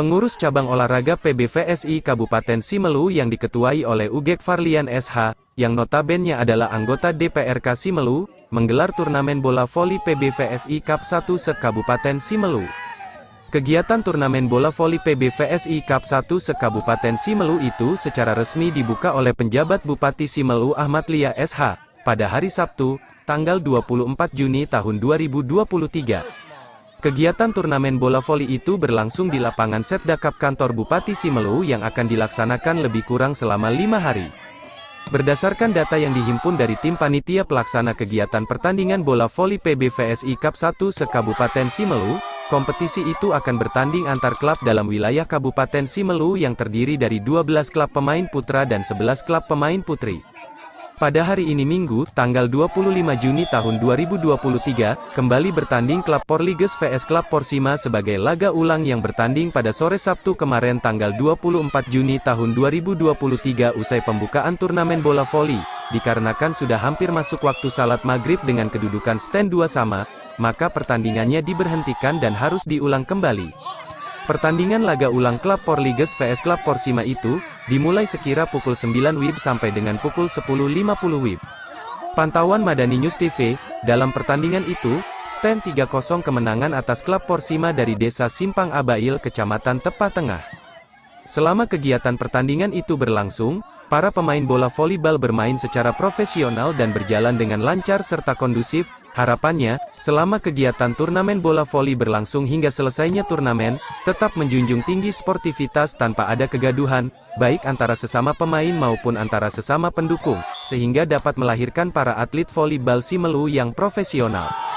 Pengurus cabang olahraga PBVSI Kabupaten Simelu yang diketuai oleh Ugek Farlian SH, yang notabene adalah anggota DPRK Simelu, menggelar turnamen bola voli PBVSI Cup 1 se-Kabupaten Simelu. Kegiatan turnamen bola voli PBVSI Cup 1 se-Kabupaten Simelu itu secara resmi dibuka oleh penjabat Bupati Simelu Ahmad Lia SH, pada hari Sabtu, tanggal 24 Juni tahun 2023. Kegiatan turnamen bola voli itu berlangsung di lapangan Setdakap kantor Bupati Simelu yang akan dilaksanakan lebih kurang selama 5 hari. Berdasarkan data yang dihimpun dari tim panitia pelaksana kegiatan pertandingan bola voli PBVSI Cup 1 se-Kabupaten Simelu, kompetisi itu akan bertanding antar klub dalam wilayah Kabupaten Simelu yang terdiri dari 12 klub pemain putra dan 11 klub pemain putri. Pada hari ini Minggu, tanggal 25 Juni tahun 2023, kembali bertanding klub Porliges vs klub Porsima sebagai laga ulang yang bertanding pada sore Sabtu kemarin tanggal 24 Juni tahun 2023 usai pembukaan turnamen bola voli. Dikarenakan sudah hampir masuk waktu salat maghrib dengan kedudukan stand 2 sama, maka pertandingannya diberhentikan dan harus diulang kembali. Pertandingan laga ulang klub Porliges vs klub Porsima itu, dimulai sekira pukul 9 WIB sampai dengan pukul 10.50 WIB. Pantauan Madani News TV, dalam pertandingan itu, stand 3-0 kemenangan atas klub Porsima dari Desa Simpang Abail Kecamatan Tepa Tengah. Selama kegiatan pertandingan itu berlangsung, para pemain bola volleyball bermain secara profesional dan berjalan dengan lancar serta kondusif. Harapannya, selama kegiatan turnamen bola voli berlangsung hingga selesainya turnamen, tetap menjunjung tinggi sportivitas tanpa ada kegaduhan, baik antara sesama pemain maupun antara sesama pendukung, sehingga dapat melahirkan para atlet volleyball Simelu yang profesional.